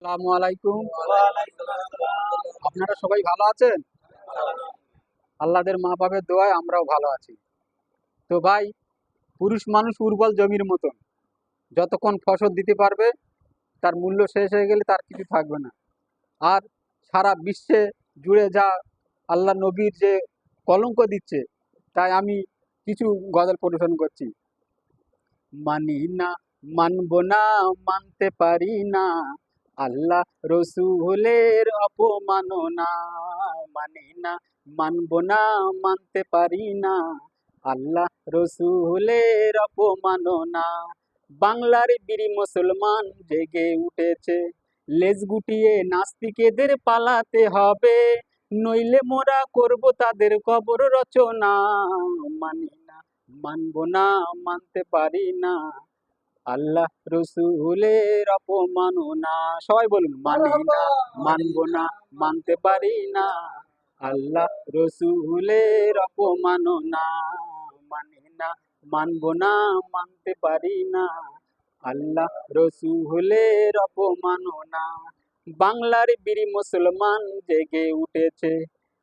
আসসালামু আলাইকুম। আপনারা সবাই ভালো আছেন? আল্লাহদের মা বাপের দোয়ায় আমরাও ভালো আছি। তো ভাই, পুরুষ মানুষ উর্বর জমির মতন, যতক্ষণ ফসল দিতে পারবে তার মূল্য শেষ হয়ে গেলে তার কিছু থাকবে না। আর সারা বিশ্বে জুড়ে যা আল্লাহ নবীর যে কলঙ্ক দিচ্ছে, তাই আমি কিছু গজল পরিবেশন করছি। মানি না, মানব না, মানতে পারি না, আল্লাহ রসুলের অপমাননা। মানি না, মানব না, মানতে পারি না, আল্লাহ রসুলের অপমাননা। বাংলার বীর মুসলমান জেগে উঠেছে, লেজ গুটিয়ে নাস্তিকেদের পালাতে হবে, নইলে মোরা করব তাদের কবর রচনা। মানি না, মানব না, মানতে পারি না, আল্লাহ রসুলের অপমাননা। সবাই বলুন, মানি না, মানব না, মানতে পারি না, আল্লাহ রসুলের অপমাননা। মানি না, মানব না, মানতে পারি না, আল্লাহ রসুলের অপমাননা। বাংলার বীর মুসলমান জেগে উঠেছে,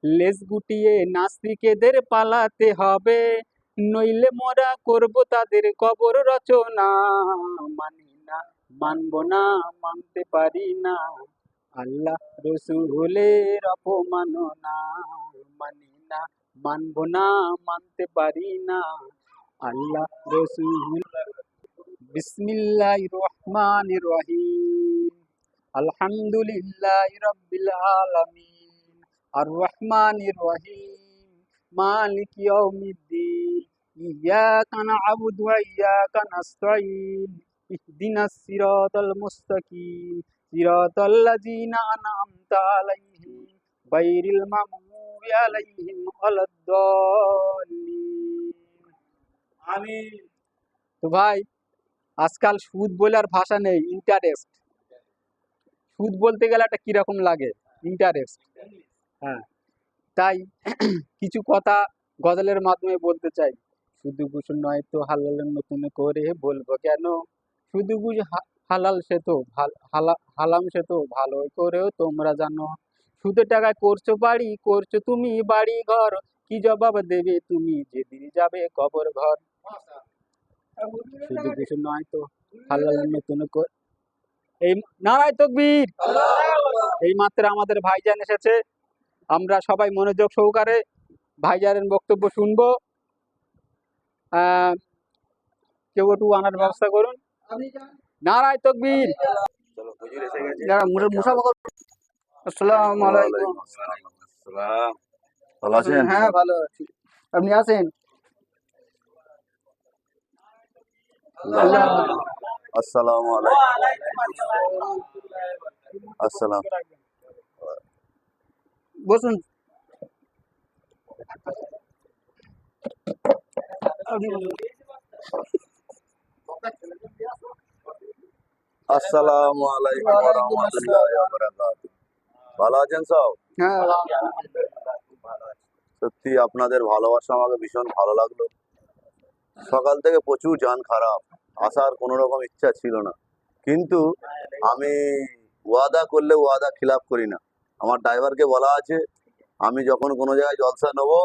লেজ গুটিয়ে নাস্তিকেদের পালাতে হবে, নইলে মোরা করব তাদের কবর রচনা। মানি না, মানব না, মানতে পারি না, আল্লাহ রসুলের অপমাননা। মানি না, মানব না, মানতে পারি না, আল্লাহ রসুল। বিসমিল্লাহির রহমানির রহিম। আলহামদুলিল্লাহি রাব্বিল আলামিন। আর রহমানির রহিম। মালিক ইয়াউমিদ্দিন। ইয়াকা না'বুদু ওয়া ইয়াকা নাস্তাঈন। ইহদিনাস সিরাতাল মুস্তাকিম। সিরাতাল্লাযীনা আন'আমতা আলাইহিম গায়রিল মাগদুবি আলাইহিম ওয়ালাদ-দাল্লিন। আমিন। তো ভাই, আজকাল সুদ বলে আর ভাষা নেই, ইন্টারেস্ট। সুদ বলতে গেলে একটা কিরকম লাগে, ইন্টারেস্ট। হ্যাঁ, তাই কিছু কথা গজলের মাধ্যমে বলতে চাই। শুধু ঘুষ নয় তো হালালের নতুন করে বলবো কেন, শুধু ঘুষ হালাল সে তো হালাম সে তো ভালো করেও তোমরা জানো। সুদের টাকায় করছো বাড়ি, করছো তুমি বাড়ি ঘর, কি জবাব দেবে তুমি যেদিন যাবে কবর ঘর। শুধু ঘুষ নয় তো হালালের নতুন করে, এই নারায় তকবীর। এই মাত্র আমাদের ভাইজান এসেছে, আমরা সবাই মনোযোগ সহকারে ভাইজানের বক্তব্য শুনবো। কেউ একটু আনার ব্যবস্থা করুন। নারায় তকবীর। আসসালামু আলাইকুম। ভালো আছেন? হ্যাঁ, ভালো আছি। আপনি আছেন? আসসালামু আলাইকুম। আসসালাম। বসুন। আসসালামু আলাইকুম ওয়া রাহমাতুল্লাহি ওয়া বারাকাতুহু। ভালো আছেন সব? হ্যাঁ, সত্যি আপনাদের ভালোবাসা আমাকে ভীষণ ভালো লাগলো। সকাল থেকে প্রচুর জান খারাপ, আসার কোনো রকম ইচ্ছা ছিল না, কিন্তু আমি ওয়াদা করলে ওয়াদা খিলাফ করি না। আমার ড্রাইভারকে বলা আছে, আমি যখন কোনো জায়গায় জলসা নেবো,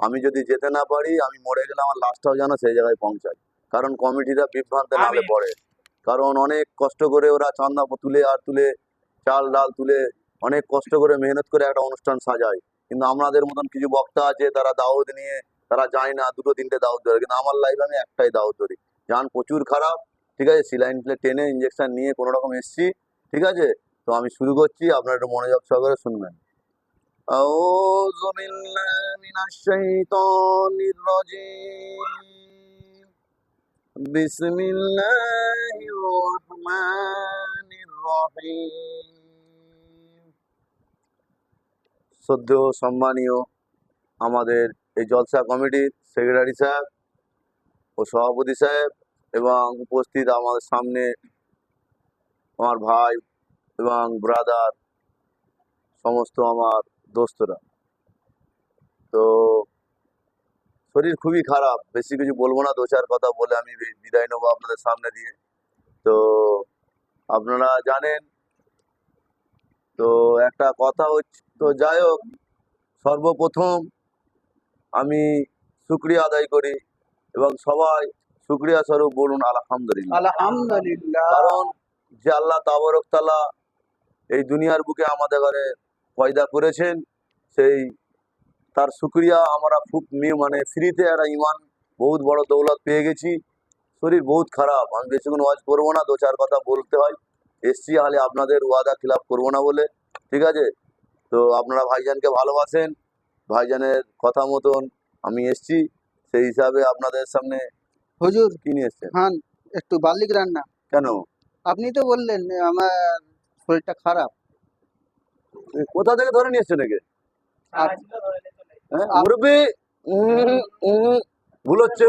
আমি যদি যেতে না পারি, আমি মরে গেলে আমার লাশটাও যেন সেই জায়গায় পৌঁছায়। কারণ কমিটিরা বিভ্রান্তে নালে পড়ে। কারণ অনেক কষ্ট করে ওরা চাঁদা তুলে আর তুলে, চাল ডাল তুলে, অনেক কষ্ট করে মেহনত করে একটা অনুষ্ঠান সাজায়। কিন্তু আমাদের মতন কিছু বক্তা আছে, তারা দাওয়াত নিয়ে তারা যায় না, দুটো তিনটে দাওয়াত ধরে। কিন্তু আমার লাইফে আমি একটাই দাওয়াত ধরি। যান প্রচুর খারাপ, ঠিক আছে, সিলাইন টেনে ইঞ্জেকশন নিয়ে কোনো রকম এসছি, ঠিক আছে। তো আমি শুরু করছি, আপনারা একটু মনোযোগ সহকারে শুনবেন। أعوذ بالله من الشيطان الرجيم. بسم الله الرحمن الرحيم. শ্রদ্ধেয় সম্মানীয় আমাদের এই জলসা কমিটির সেক্রেটারি সাহেব ও সভাপতি সাহেব এবং উপস্থিত আমাদের সামনে আমার ভাই এবং ব্রাদার, সমস্ত আমার দোস্তরা, তো শরীর খুবই খারাপ, বেশি কিছু বলবো না, দু চার কথা বলে আমি বিদায় নেবো আপনাদের সামনে দিয়ে। তো আপনারা জানেন তো একটা কথা হচ্ছে, তো যাই হোক, সর্বপ্রথম আমি শুক্রিয়া আদায় করি এবং সবাই শুক্রিয়া স্বরূপ বলুন আলহামদুলিল্লাহ। আলহামদুলিল্লাহ। কারণ যে আল্লাহ তাবারক তাআলা এই দুনিয়ার বুকে আমাদের ঘরে পয়দা করেছেন, সেই তার শুক্রিয়া আমরা খুব মানে ফ্রিতে একটা ইমান বহুত বড় দৌলত পেয়ে গেছি। শরীর বহুত খারাপ, আমি বেশিক্ষণ ওয়াজ করবো না, দু চার কথা বলতে হয়, এসছি হালে আপনাদের ওয়াদা খিলাফ করবো না বলে, ঠিক আছে? তো আপনারা ভাইজানকে ভালোবাসেন, ভাইজানের কথা মতন আমি এসছি, সেই হিসাবে আপনাদের সামনে হুজুর কি নিয়ে এসছেন? খান একটু বার্লিক রান্না। কেন? আপনি তো বললেন আমার শরীরটা খারাপ। কোথা থেকে ধরে নিয়ে এসছেন একে? আপ- হ্যাঁ আপ- মুরব্বী, ভুল হচ্ছে।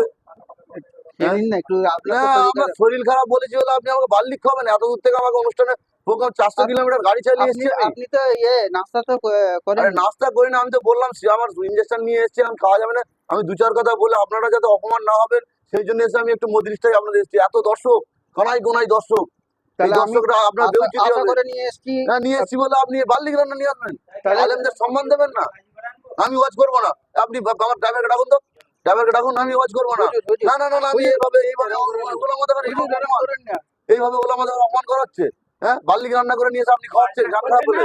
খেয়ে নিন না একটু, আপনার না, তো শরীর আমার খারাপ। শরীর খারাপ বলেছি বলে আপনি আমাকে বার্লিক খাবেন? এত দূর থেকে আমাকে অনুষ্ঠানে প্রোগ্রাম 400 কিলোমিটার গাড়ি চালিয়ে আপনি এসেছি আমি। আপনি তো নাস্তা তো করেন। আরে নাস্তা করি না, আমি তো বললাম আমার ইঞ্জেকশন নিয়ে এসেছি, আমি খাওয়া যাবে না। আমি দু চার কথা বলে আপনারা যাতে অপমান না হবেন সেই জন্য এসে আমি একটু মজলিসটাই আপনাদের এসেছি। এত দর্শক, কানাই গোনাই দর্শক, এই তাহলে আমি দর্শকরা আপনার বেউচিতি আশা হবে। করে নিয়ে এসেছি। হ্যাঁ, নিয়ে এসেছি বলে আপনি বার্লিক রান্না নিয়ে আসবেন? তাহলে আলেমদের সম্মান দেবেন না? আমি ওয়াজ করবো না, আপনি আমার ড্রাইভারকে ডাকুন তো, ড্রাইভারকে ডাকুন, আমি ওয়াজ করবো না। হুজুর হুজুর না না না না, আমি হুজুর, এইভাবে এইভাবে ওগুলো আমাদের ঘরে হুজুর এরকম অপমান, করেন না। এইভাবে ওগুলো আমাদের অপমান করা হচ্ছে। হ্যাঁ, বার্লিক রান্না করে নিয়ে এসে আপনি খাওয়াচ্ছেন গান খারাপ বলে।